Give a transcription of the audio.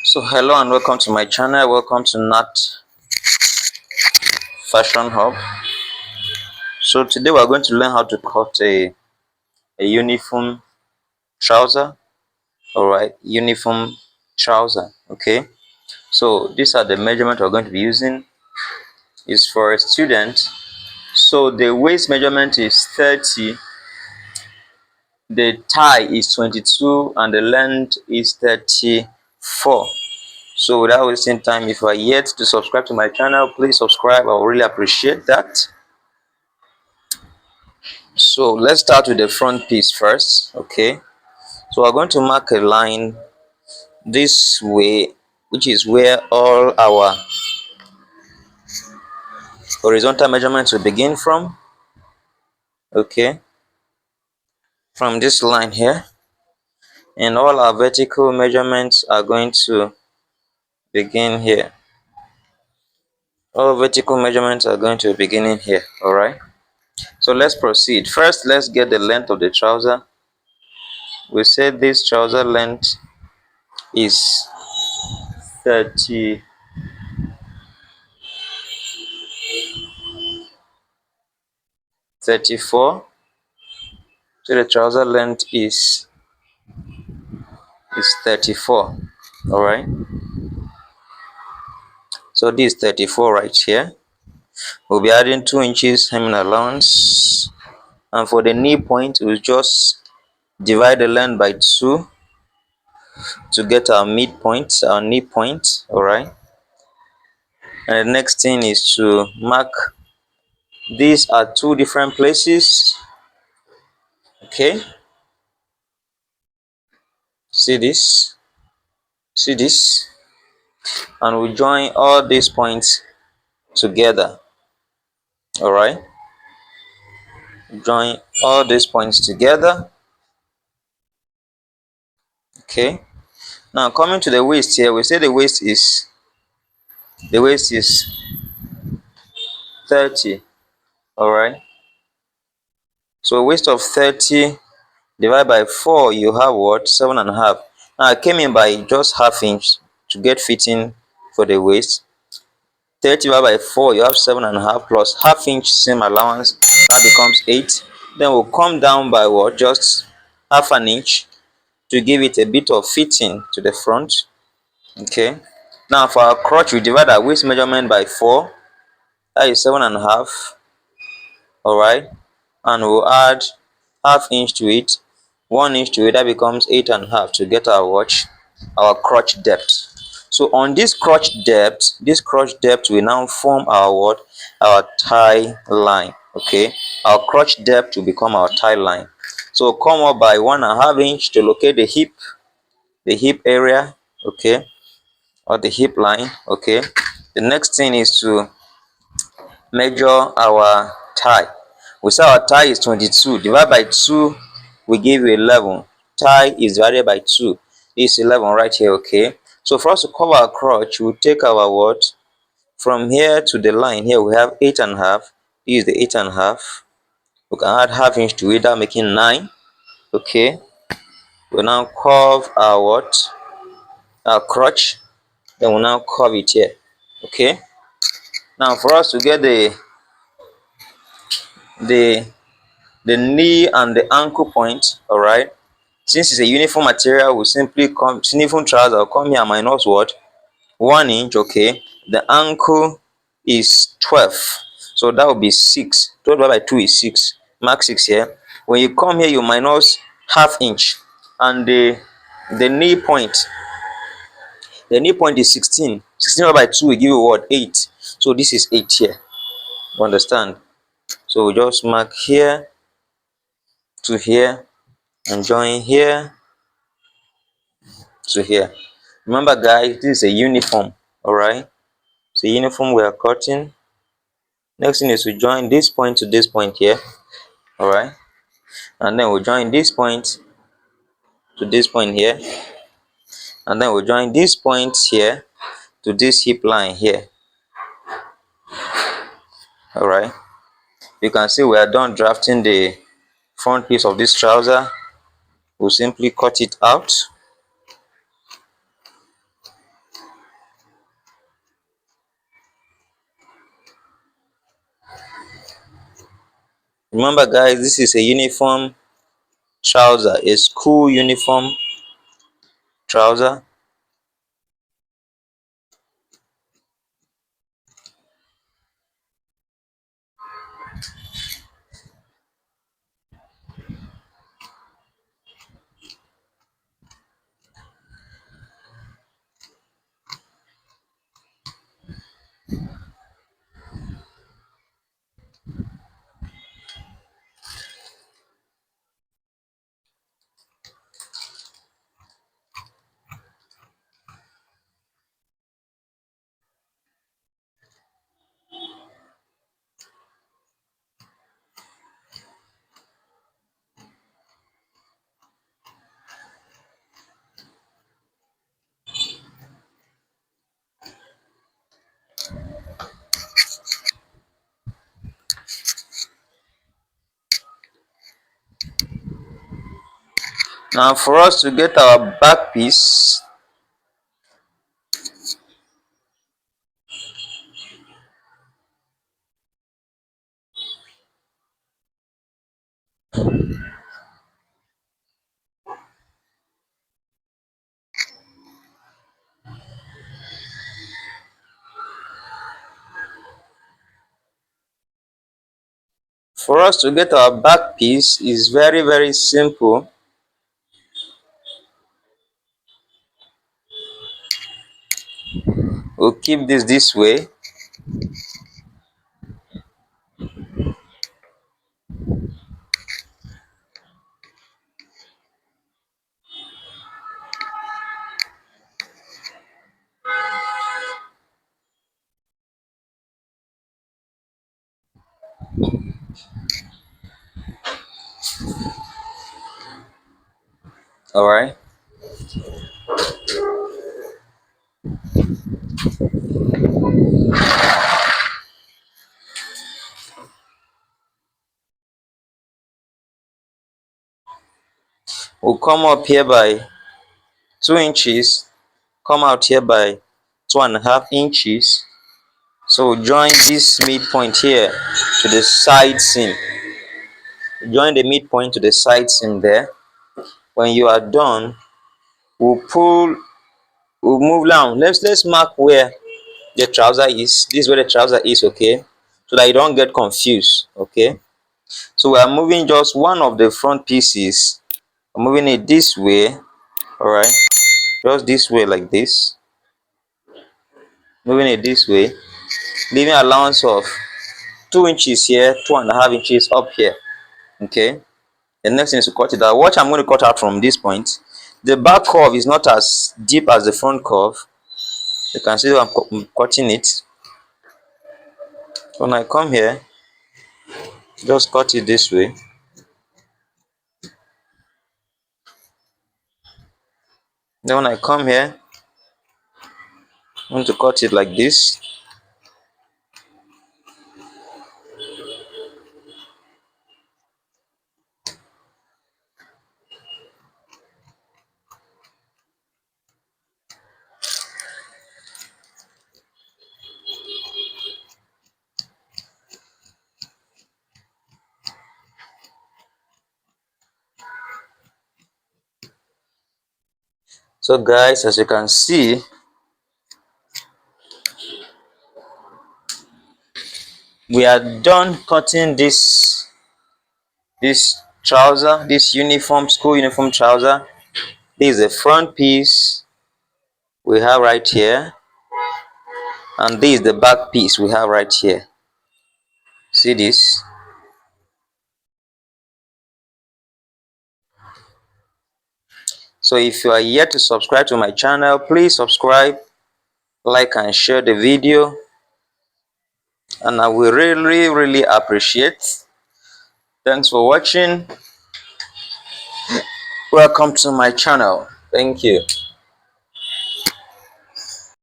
So hello and welcome to my channel. Welcome to Nat Fashion Hub. So today we are going to learn how to cut a uniform trouser. Alright, uniform trouser. Okay, so these are the measurements we're going to be using. Is for a student. So the waist measurement is 30, the thigh is 22, and the length is 34. So without wasting time, if you are yet to subscribe to my channel, please subscribe. I will really appreciate that. So let's start with the front piece first. Okay, so we're going to mark a line this way, which is where all our horizontal measurements will begin from. Okay, from this line here, and all our vertical measurements are going to begin here. All vertical measurements are going to be beginning here. All right, so let's proceed. First, let's get the length of the trouser. We said this trouser length is 34. So the trouser length is 34. All right, so this is 34 right here. We'll be adding 2 inches hemming allowance, and for the knee point we'll just divide the length by 2 to get our midpoint, our knee point. All right, and the next thing is to mark these are 2 different places. Okay, see this, and we join all these points together. All right, join all these points together. Okay, now coming to the waist here, we say the waist is 30. All right, so waist of 30 divided by 4, you have what? 7.5. Now I came in by just half inch to get fitting for the waist. 30 divided by 4, you have 7.5 plus half inch seam allowance, that becomes 8. Then we'll come down by what? Just half an inch to give it a bit of fitting to the front. Okay, now for our crotch, we divide our waist measurement by 4, that is 7.5. All right, and we'll add half inch to it, 1 inch to it, that becomes 8.5 to get our crotch depth. So on this crotch depth, will now form our what? Our thigh line. Okay, our crotch depth will become our thigh line. So come up by 1.5 inch to locate the hip area. Okay, or the hip line. Okay, the next thing is to measure our thigh. We say our thigh is 22. Divide by 2, we give you 11. Thigh is divided by 2. It's 11 right here. Okay, so for us to cover our crotch, we'll take our what? From here to the line here, we have 8.5. This is the 8.5. We can add half inch to it, that making 9. Okay, we now curve our what? Our crotch. Then we'll now curve it here. Okay, now for us to get the knee and the ankle point. All right, since it's a uniform material, we'll simply come uniform trouser, I'll come here minus what? 1 inch. Okay, the ankle is 12, so that will be 6. 12 divided by 2 is 6. Mark 6 here. When you come here, you minus half inch, and the knee point is 16. 16 divided by 2 will give you what? 8. So this is 8 here. You understand? So we just mark here to here and join here to here. Remember guys, this is a uniform. All right, it's a uniform we are cutting. Next thing is to join this point to this point here. All right, and then we'll join this point to this point here, and then we'll join this point here to this hip line here. All right, you can see we are done drafting the front piece of this trouser. We'll simply cut it out. Remember guys, this is a uniform trouser, a school uniform trouser. Now for us to get our back piece, is very simple. We'll keep this way. All right. We'll come up here by 2 inches, come out here by 2.5 inches. So join this midpoint here to the side seam. Join the midpoint to the side seam there. When you are done, we'll move down. Let's mark where the trouser is. This is where the trouser is, okay? So that you don't get confused, okay? So we are moving just one of the front pieces. I'm moving it this way, all right? Just this way like this. Moving it this way, leaving allowance of 2 inches here, 2.5 inches up here, okay? The next thing is to cut it out. Watch, I'm going to cut out from this point. The back curve is not as deep as the front curve. You can see I'm cutting it. When I come here, just cut it this way. Then when I come here, I want to cut it like this. So guys, as you can see, we are done cutting this trouser, this uniform, school uniform trouser. This is the front piece we have right here, and this is the back piece we have right here. See this? So if you are yet to subscribe to my channel, please subscribe, like and share the video, and I will really appreciate. Thanks for watching. Welcome to my channel. Thank you.